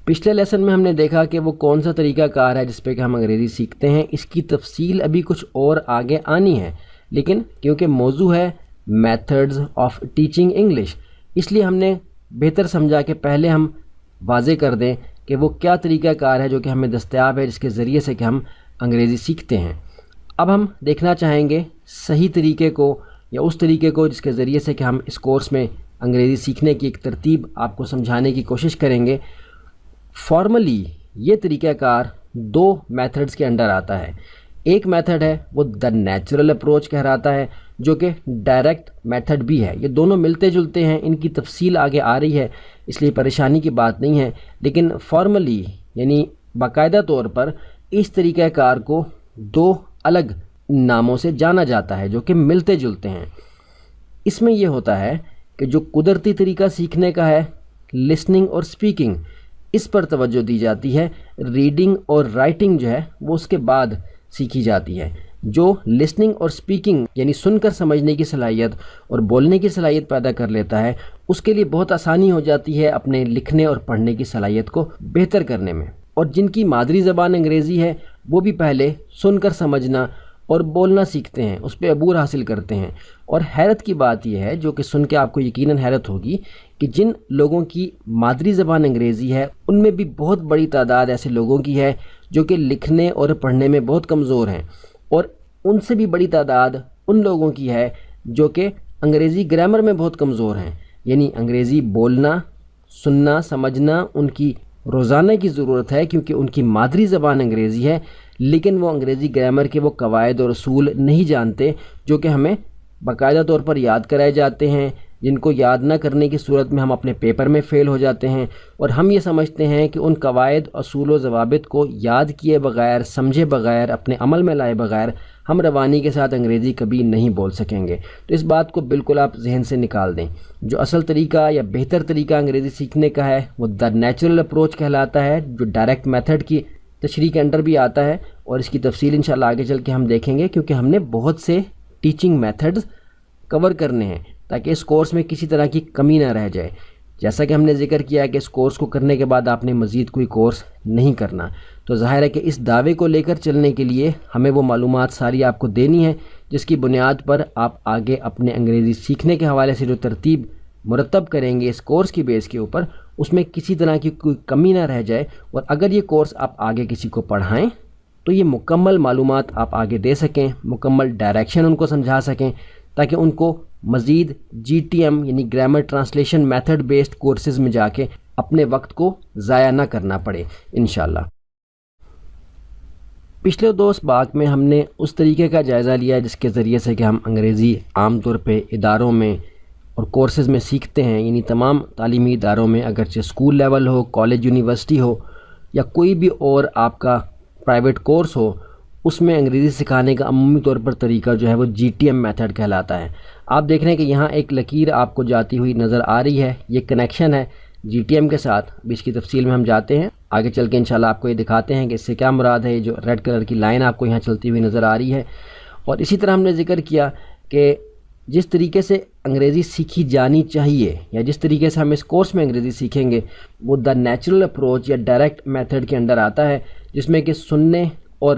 پچھلے لیسن میں ہم نے دیکھا کہ وہ کون سا طریقہ کار ہے جس پہ کہ ہم انگریزی سیکھتے ہیں. اس کی تفصیل ابھی کچھ اور آگے آنی ہے، لیکن کیونکہ موضوع ہے میتھڈز آف ٹیچنگ انگلش، اس لیے ہم نے بہتر سمجھا کہ پہلے ہم واضح کر دیں کہ وہ کیا طریقہ کار ہے جو کہ ہمیں دستیاب ہے جس کے ذریعے سے کہ ہم انگریزی سیکھتے ہیں. اب ہم دیکھنا چاہیں گے صحیح طریقے کو یا اس طریقے کو جس کے ذریعے سے کہ ہم اس کورس میں انگریزی سیکھنے کی ایک ترتیب آپ کو سمجھانے کی کوشش کریں گے. فارملی یہ طریقہ کار 2 میتھڈز کے انڈر آتا ہے. ایک میتھڈ ہے وہ دا نیچرل اپروچ کہلاتا ہے، جو کہ ڈائریکٹ میتھڈ بھی ہے. یہ دونوں ملتے جلتے ہیں، ان کی تفصیل آگے آ رہی ہے، اس لیے پریشانی کی بات نہیں ہے. لیکن فارملی یعنی باقاعدہ طور پر اس طریقہ کار کو 2 الگ ناموں سے جانا جاتا ہے جو کہ ملتے جلتے ہیں. اس میں یہ ہوتا ہے کہ جو قدرتی طریقہ سیکھنے کا ہے لسننگ اور اسپیکنگ، اس پر توجہ دی جاتی ہے. ریڈنگ اور رائٹنگ جو ہے وہ اس کے بعد سیکھی جاتی ہے. جو لسننگ اور اسپیکنگ یعنی سن کر سمجھنے کی صلاحیت اور بولنے کی صلاحیت پیدا کر لیتا ہے، اس کے لیے بہت آسانی ہو جاتی ہے اپنے لکھنے اور پڑھنے کی صلاحیت کو بہتر کرنے میں. اور جن کی مادری زبان انگریزی ہے وہ بھی پہلے سن کر سمجھنا اور بولنا سیکھتے ہیں، اس پہ عبور حاصل کرتے ہیں. اور حیرت کی بات یہ ہے، جو کہ سن کے آپ کو یقیناً حیرت ہوگی، کہ جن لوگوں کی مادری زبان انگریزی ہے ان میں بھی بہت بڑی تعداد ایسے لوگوں کی ہے جو کہ لکھنے اور پڑھنے میں بہت کمزور ہیں. اور ان سے بھی بڑی تعداد ان لوگوں کی ہے جو کہ انگریزی گرامر میں بہت کمزور ہیں. یعنی انگریزی بولنا، سننا، سمجھنا ان کی روزانہ کی ضرورت ہے کیونکہ ان کی مادری زبان انگریزی ہے، لیکن وہ انگریزی گرامر کے وہ قواعد اور اصول نہیں جانتے جو کہ ہمیں باقاعدہ طور پر یاد کرائے جاتے ہیں، جن کو یاد نہ کرنے کی صورت میں ہم اپنے پیپر میں فیل ہو جاتے ہیں. اور ہم یہ سمجھتے ہیں کہ ان قواعد، اصول و ضوابط کو یاد کیے بغیر، سمجھے بغیر، اپنے عمل میں لائے بغیر ہم روانی کے ساتھ انگریزی کبھی نہیں بول سکیں گے. تو اس بات کو بالکل آپ ذہن سے نکال دیں. جو اصل طریقہ یا بہتر طریقہ انگریزی سیکھنے کا ہے وہ دا نیچرل اپروچ کہلاتا ہے، جو ڈائریکٹ میتھڈ کی تشریح کے انڈر بھی آتا ہے. اور اس کی تفصیل انشاءاللہ آگے چل کے ہم دیکھیں گے، کیونکہ ہم نے بہت سے ٹیچنگ میتھڈز کور کرنے ہیں تاکہ اس کورس میں کسی طرح کی کمی نہ رہ جائے. جیسا کہ ہم نے ذکر کیا کہ اس کورس کو کرنے کے بعد آپ نے مزید کوئی کورس نہیں کرنا، تو ظاہر ہے کہ اس دعوے کو لے کر چلنے کے لیے ہمیں وہ معلومات ساری آپ کو دینی ہے جس کی بنیاد پر آپ آگے اپنے انگریزی سیکھنے کے حوالے سے جو ترتیب مرتب کریں گے اس کورس کی بیس کے اوپر، اس میں کسی طرح کی کوئی کمی نہ رہ جائے. اور اگر یہ کورس آپ آگے کسی کو پڑھائیں تو یہ مکمل معلومات آپ آگے دے سکیں، مکمل ڈائریکشن ان کو سمجھا سکیں، تاکہ ان کو مزید GTM یعنی grammar translation method based courses میں جا کے اپنے وقت کو ضائع نہ کرنا پڑے انشاءاللہ. پچھلے 2 اسباق میں ہم نے اس طریقے کا جائزہ لیا جس کے ذریعے سے کہ ہم انگریزی عام طور پہ اداروں میں اور کورسز میں سیکھتے ہیں. یعنی تمام تعلیمی اداروں میں، اگرچہ اسکول لیول ہو، کالج، یونیورسٹی ہو یا کوئی بھی اور آپ کا پرائیویٹ کورس ہو، اس میں انگریزی سکھانے کا عمومی طور پر طریقہ جو ہے وہ GTM میتھڈ کہلاتا ہے. آپ دیکھ رہے ہیں کہ یہاں ایک لکیر آپ کو جاتی ہوئی نظر آ رہی ہے، یہ کنیکشن ہے GTM کے ساتھ. اب اس کی تفصیل میں ہم جاتے ہیں، آگے چل کے انشاءاللہ آپ کو یہ دکھاتے ہیں کہ اس سے کیا مراد ہے. یہ جو ریڈ کلر کی لائن آپ کو یہاں چلتی ہوئی نظر آ رہی ہے. اور اسی طرح ہم نے ذکر کیا کہ جس طریقے سے انگریزی سیکھی جانی چاہیے یا جس طریقے سے ہم اس کورس میں انگریزی سیکھیں گے وہ دا نیچرل اپروچ یا ڈائریکٹ میتھڈ کے انڈر آتا ہے، جس میں کہ سننے اور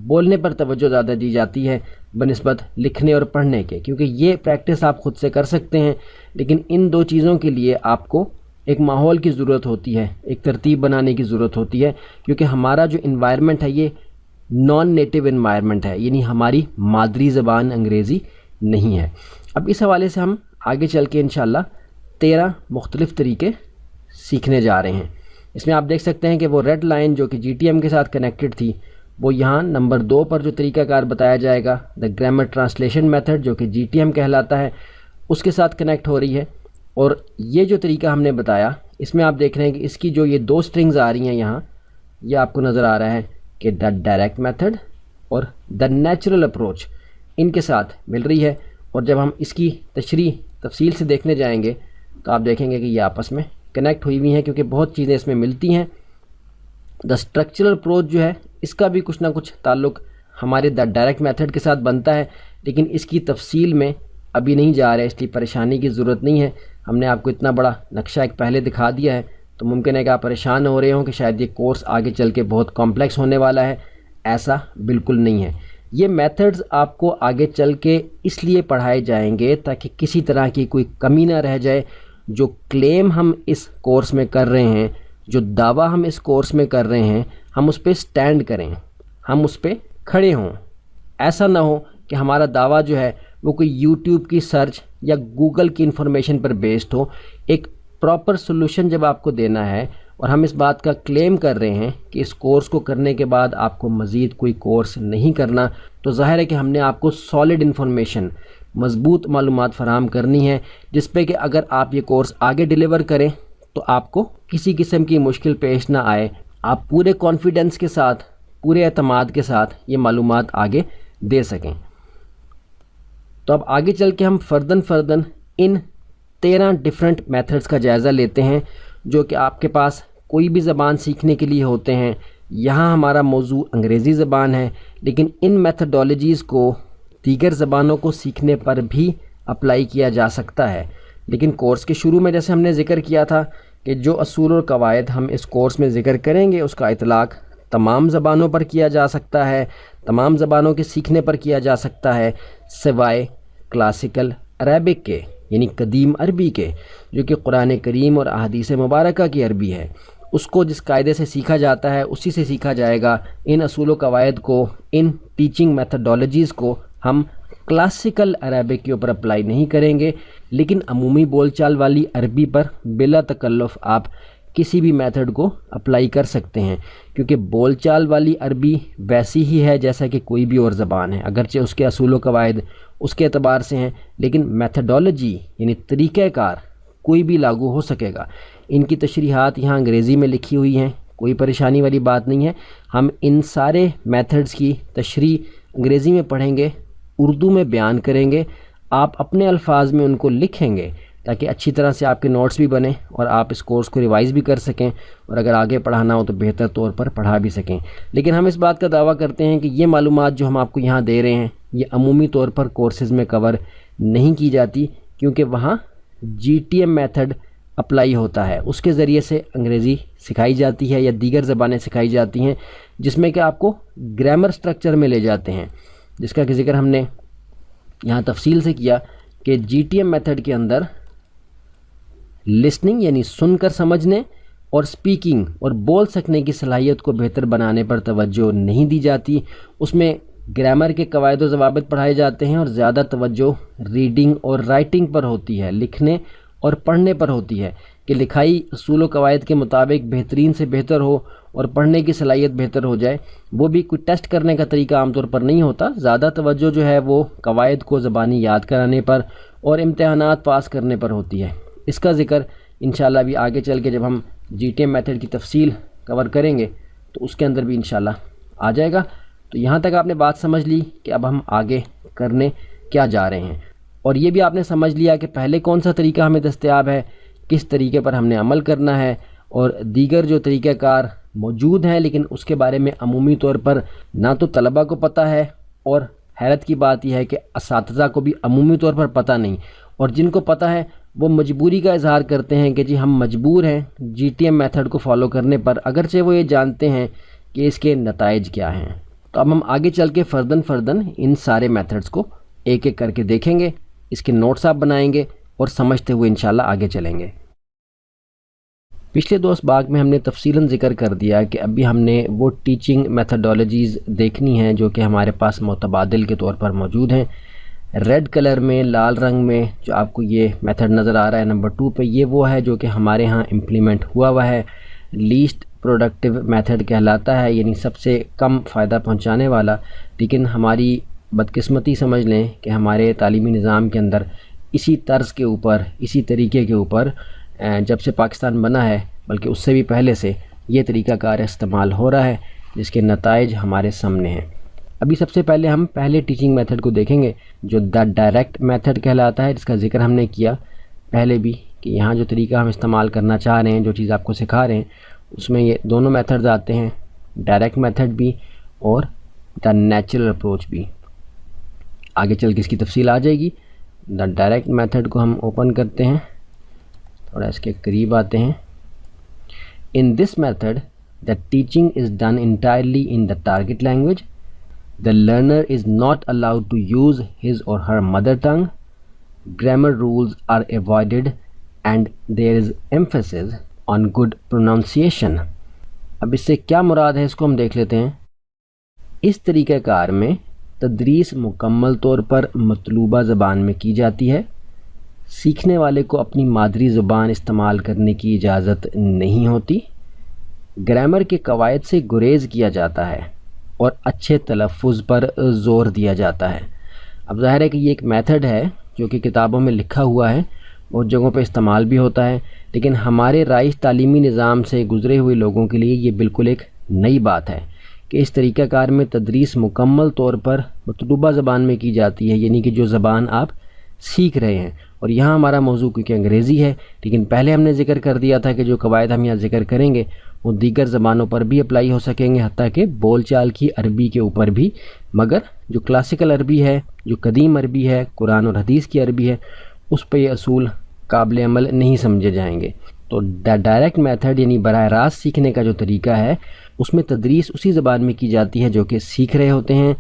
بولنے پر توجہ زیادہ دی جاتی ہے بنسبت لکھنے اور پڑھنے کے. کیونکہ یہ پریکٹس آپ خود سے کر سکتے ہیں، لیکن ان 2 چیزوں کے لیے آپ کو ایک ماحول کی ضرورت ہوتی ہے، ایک ترتیب بنانے کی ضرورت ہوتی ہے، کیونکہ ہمارا جو انوائرمنٹ ہے یہ نان نیٹیو انوائرمنٹ ہے، یعنی ہماری مادری زبان انگریزی نہیں ہے. اب اس حوالے سے ہم آگے چل کے انشاءاللہ 13 مختلف طریقے سیکھنے جا رہے ہیں. اس میں آپ دیکھ سکتے ہیں کہ وہ ریڈ لائن جو کہ GTM کے ساتھ کنیکٹڈ تھی، وہ یہاں نمبر 2 پر جو طریقہ کار بتایا جائے گا دا گرامر ٹرانسلیشن میتھڈ جو کہ GTM کہلاتا ہے، اس کے ساتھ کنیکٹ ہو رہی ہے. اور یہ جو طریقہ ہم نے بتایا اس میں آپ دیکھ رہے ہیں کہ اس کی جو یہ 2 سٹرنگز آ رہی ہیں یہاں، یہ آپ کو نظر آ رہا ہے کہ دا ڈائریکٹ میتھڈ اور دا نیچرل اپروچ ان کے ساتھ مل رہی ہے. اور جب ہم اس کی تشریح تفصیل سے دیکھنے جائیں گے تو آپ دیکھیں گے کہ یہ آپس میں کنیکٹ ہوئی ہوئی ہیں، کیونکہ بہت چیزیں اس میں ملتی ہیں. دا اسٹرکچرل اپروچ جو ہے اس کا بھی کچھ نہ کچھ تعلق ہمارے دا ڈائریکٹ میتھڈ کے ساتھ بنتا ہے، لیکن اس کی تفصیل میں ابھی نہیں جا رہے، اس لیے پریشانی کی ضرورت نہیں ہے. ہم نے آپ کو اتنا بڑا نقشہ ایک پہلے دکھا دیا ہے، تو ممکن ہے کہ آپ پریشان ہو رہے ہوں کہ شاید یہ کورس آگے چل کے بہت کمپلیکس ہونے والا ہے. ایسا بالکل نہیں ہے. یہ میتھڈز آپ کو آگے چل کے اس لیے پڑھائے جائیں گے تاکہ کسی طرح کی کوئی کمی نہ رہ جائے. جو کلیم ہم اس کورس میں کر رہے ہیں، جو دعویٰ ہم اس کورس میں کر رہے ہیں، ہم اس پہ سٹینڈ کریں، ہم اس پہ کھڑے ہوں. ایسا نہ ہو کہ ہمارا دعویٰ جو ہے وہ کوئی یوٹیوب کی سرچ یا گوگل کی انفارمیشن پر بیسڈ ہو. ایک پراپر سلوشن جب آپ کو دینا ہے اور ہم اس بات کا کلیم کر رہے ہیں کہ اس کورس کو کرنے کے بعد آپ کو مزید کوئی کورس نہیں کرنا، تو ظاہر ہے کہ ہم نے آپ کو سالڈ انفارمیشن، مضبوط معلومات فراہم کرنی ہے جس پہ کہ اگر آپ یہ کورس آگے ڈیلیور کریں تو آپ کو کسی قسم کی مشکل پیش نہ آئے. آپ پورے کانفیڈنس کے ساتھ، پورے اعتماد کے ساتھ یہ معلومات آگے دے سکیں. تو اب آگے چل کے ہم فرداً ان 13 ڈیفرنٹ میتھڈز کا جائزہ لیتے ہیں جو کہ آپ کے پاس کوئی بھی زبان سیکھنے کے لیے ہوتے ہیں. یہاں ہمارا موضوع انگریزی زبان ہے، لیکن ان میتھڈالوجیز کو دیگر زبانوں کو سیکھنے پر بھی اپلائی کیا جا سکتا ہے. لیکن کورس کے شروع میں جیسے ہم نے ذکر کیا تھا کہ جو اصول اور قواعد ہم اس کورس میں ذکر کریں گے اس کا اطلاق تمام زبانوں پر کیا جا سکتا ہے، تمام زبانوں کے سیکھنے پر کیا جا سکتا ہے، سوائے کلاسیکل عربک کے، یعنی قدیم عربی کے، جو کہ قرآن کریم اور احادیث مبارکہ کی عربی ہے. اس کو جس قاعدے سے سیکھا جاتا ہے اسی سے سیکھا جائے گا. ان اصول و قواعد کو، ان ٹیچنگ میتھڈالوجیز کو ہم کلاسیکل عربک کے اوپر اپلائی نہیں کریں گے، لیکن عمومی بول چال والی عربی پر بلا تکلف آپ کسی بھی میتھڈ کو اپلائی کر سکتے ہیں، کیونکہ بول چال والی عربی ویسی ہی ہے جیسا کہ کوئی بھی اور زبان ہے، اگرچہ اس کے اصول و قواعد اس کے اعتبار سے ہیں، لیکن میتھڈالوجی یعنی طریقہ کار کوئی بھی لاگو ہو سکے گا. ان کی تشریحات یہاں انگریزی میں لکھی ہوئی ہیں، کوئی پریشانی والی بات نہیں ہے. ہم ان سارے میتھڈز کی تشریح انگریزی میں پڑھیں گے، اردو میں بیان کریں گے. آپ اپنے الفاظ میں ان کو لکھیں گے تاکہ اچھی طرح سے آپ کے نوٹس بھی بنیں اور آپ اس کورس کو ریوائز بھی کر سکیں، اور اگر آگے پڑھانا ہو تو بہتر طور پر پڑھا بھی سکیں. لیکن ہم اس بات کا دعویٰ کرتے ہیں کہ یہ معلومات جو ہم آپ کو یہاں دے رہے ہیں یہ عمومی طور پر کورسز میں کور نہیں کی جاتی، کیونکہ وہاں GTM میتھڈ اپلائی ہوتا ہے. اس کے ذریعے سے انگریزی سکھائی جاتی ہے یا دیگر زبانیں سکھائی جاتی ہیں، جس میں کہ آپ کو گرامر سٹرکچر میں لے جاتے ہیں، جس کا کہ ذکر ہم نے یہاں تفصیل سے کیا کہ GTM میتھڈ کے اندر لسننگ یعنی سن کر سمجھنے اور سپیکنگ اور بول سکنے کی صلاحیت کو بہتر بنانے پر توجہ نہیں دی جاتی. اس میں گرامر کے قواعد و ضوابط پڑھائے جاتے ہیں اور زیادہ توجہ ریڈنگ اور رائٹنگ پر ہوتی ہے، لکھنے اور پڑھنے پر ہوتی ہے کہ لکھائی اصول و قواعد کے مطابق بہترین سے بہتر ہو اور پڑھنے کی صلاحیت بہتر ہو جائے. وہ بھی کوئی ٹیسٹ کرنے کا طریقہ عام طور پر نہیں ہوتا، زیادہ توجہ جو ہے وہ قواعد کو زبانی یاد کرانے پر اور امتحانات پاس کرنے پر ہوتی ہے. اس کا ذکر انشاءاللہ بھی آگے چل کے جب ہم GTM میتھڈ کی تفصیل کور کریں گے تو اس کے اندر بھی انشاءاللہ آ جائے گا. تو یہاں تک آپ نے بات سمجھ لی کہ اب ہم آگے کرنے کیا جا رہے ہیں، اور یہ بھی آپ نے سمجھ لیا کہ پہلے کون سا طریقہ ہمیں دستیاب ہے، کس طریقے پر ہم نے عمل کرنا ہے، اور دیگر جو طریقہ کار موجود ہیں لیکن اس کے بارے میں عمومی طور پر نہ تو طلبہ کو پتہ ہے، اور حیرت کی بات یہ ہے کہ اساتذہ کو بھی عمومی طور پر پتہ نہیں، اور جن کو پتہ ہے وہ مجبوری کا اظہار کرتے ہیں کہ جی ہم مجبور ہیں GTM میتھڈ کو فالو کرنے پر، اگرچہ وہ یہ جانتے ہیں کہ اس کے نتائج کیا ہیں. تو اب ہم آگے چل کے فرداً ان سارے میتھڈز کو ایک ایک کر کے دیکھیں گے، اس کے نوٹس آپ بنائیں گے اور سمجھتے ہوئے انشاءاللہ آگے چلیں گے. پچھلے دو اسباق میں ہم نے تفصیلاً ذکر کر دیا کہ ابھی ہم نے وہ ٹیچنگ میتھڈالوجیز دیکھنی ہیں جو کہ ہمارے پاس متبادل کے طور پر موجود ہیں. ریڈ کلر میں، لال رنگ میں جو آپ کو یہ میتھڈ نظر آ رہا ہے نمبر 2 پہ، یہ وہ ہے جو کہ ہمارے ہاں امپلیمنٹ ہوا ہے. لیسٹ پروڈکٹیو میتھڈ کہلاتا ہے، یعنی سب سے کم فائدہ پہنچانے والا. لیکن ہماری بدقسمتی سمجھ لیں کہ ہمارے تعلیمی نظام کے اندر اسی طرز کے اوپر، اسی طریقے کے اوپر جب سے پاکستان بنا ہے، بلکہ اس سے بھی پہلے سے یہ طریقہ کار استعمال ہو رہا ہے، جس کے نتائج ہمارے سامنے ہیں. ابھی سب سے پہلے ہم پہلے ٹیچنگ میتھڈ کو دیکھیں گے جو دا ڈائریکٹ میتھڈ کہلاتا ہے، جس کا ذکر ہم نے کیا پہلے بھی کہ یہاں جو طریقہ ہم استعمال کرنا چاہ رہے ہیں، جو چیز آپ کو سکھا رہے ہیں، اس میں یہ دونوں میتھڈز آتے ہیں، ڈائریکٹ میتھڈ بھی اور دا نیچرل اپروچ بھی. آگے چل کے اس کی تفصیل آ جائے گی. دا ڈائریکٹ میتھڈ کو ہم اوپن کرتے ہیں، تھوڑا اس کے قریب آتے ہیں. In this method, the teaching is done entirely in the target language. The learner is not allowed to use his or her mother tongue. Grammar rules are avoided and there is emphasis on good pronunciation. اب اس سے کیا مراد ہے اس کو ہم دیکھ لیتے ہیں. اس طریقہ کار میں تدریس مکمل طور پر مطلوبہ زبان میں کی جاتی ہے. سیکھنے والے کو اپنی مادری زبان استعمال کرنے کی اجازت نہیں ہوتی. گرامر کے قواعد سے گریز کیا جاتا ہے اور اچھے تلفظ پر زور دیا جاتا ہے. اب ظاہر ہے کہ یہ ایک میتھڈ ہے جو کہ کتابوں میں لکھا ہوا ہے، بہت جگہوں پہ استعمال بھی ہوتا ہے، لیکن ہمارے رائج تعلیمی نظام سے گزرے ہوئے لوگوں کے لیے یہ بالکل ایک نئی بات ہے کہ اس طریقہ کار میں تدریس مکمل طور پر مطلوبہ زبان میں کی جاتی ہے، یعنی کہ جو زبان آپ سیکھ رہے ہیں. اور یہاں ہمارا موضوع کیونکہ انگریزی ہے، لیکن پہلے ہم نے ذکر کر دیا تھا کہ جو قواعد ہم یہاں ذکر کریں گے وہ دیگر زبانوں پر بھی اپلائی ہو سکیں گے، حتیٰ کہ بول چال کی عربی کے اوپر بھی. مگر جو کلاسیکل عربی ہے، جو قدیم عربی ہے، قرآن اور حدیث کی عربی ہے، اس پہ یہ اصول قابل عمل نہیں سمجھے جائیں گے. تو ڈائریکٹ میتھڈ یعنی براہ راست سیکھنے کا جو طریقہ ہے اس میں تدریس اسی زبان میں کی جاتی ہے جو کہ سیکھ رہے ہوتے ہیں.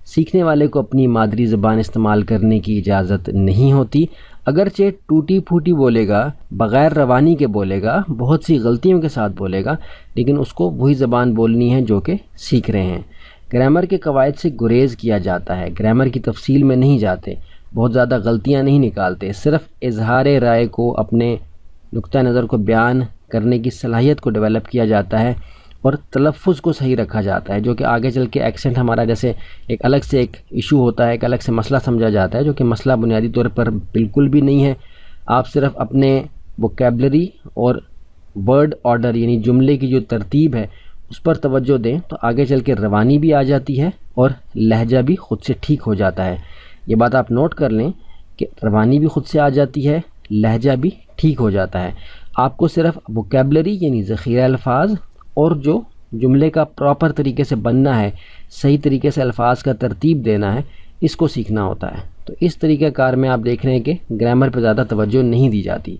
سیکھنے والے کو اپنی مادری زبان استعمال کرنے کی اجازت نہیں ہوتی. اگرچہ ٹوٹی پھوٹی بولے گا، بغیر روانی کے بولے گا، بہت سی غلطیوں کے ساتھ بولے گا، لیکن اس کو وہی زبان بولنی ہے جو کہ سیکھ رہے ہیں. گرامر کے قواعد سے گریز کیا جاتا ہے، گرامر کی تفصیل میں نہیں جاتے، بہت زیادہ غلطیاں نہیں نکالتے، صرف اظہار رائے کو، اپنے نقطہ نظر کو بیان کرنے کی صلاحیت کو ڈیولپ کیا جاتا ہے اور تلفظ کو صحیح رکھا جاتا ہے، جو کہ آگے چل کے ایکسنٹ ہمارا جیسے ایک الگ سے ایک ایشو ہوتا ہے، ایک الگ سے مسئلہ سمجھا جاتا ہے، جو کہ مسئلہ بنیادی طور پر بالکل بھی نہیں ہے. آپ صرف اپنے ووکیبلری اور ورڈ آرڈر یعنی جملے کی جو ترتیب ہے اس پر توجہ دیں تو آگے چل کے روانی بھی آ جاتی ہے اور لہجہ بھی خود سے ٹھیک ہو جاتا ہے. یہ بات آپ نوٹ کر لیں کہ روانی بھی خود سے آ جاتی ہے، لہجہ بھی ٹھیک ہو جاتا ہے. آپ کو صرف ووکیبلری یعنی ذخیرہ الفاظ اور جو جملے کا پراپر طریقے سے بننا ہے، صحیح طریقے سے الفاظ کا ترتیب دینا ہے، اس کو سیکھنا ہوتا ہے. تو اس طریقہ کار میں آپ دیکھ رہے ہیں کہ گرامر پہ زیادہ توجہ نہیں دی جاتی.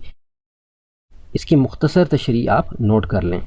اس کی مختصر تشریح آپ نوٹ کر لیں.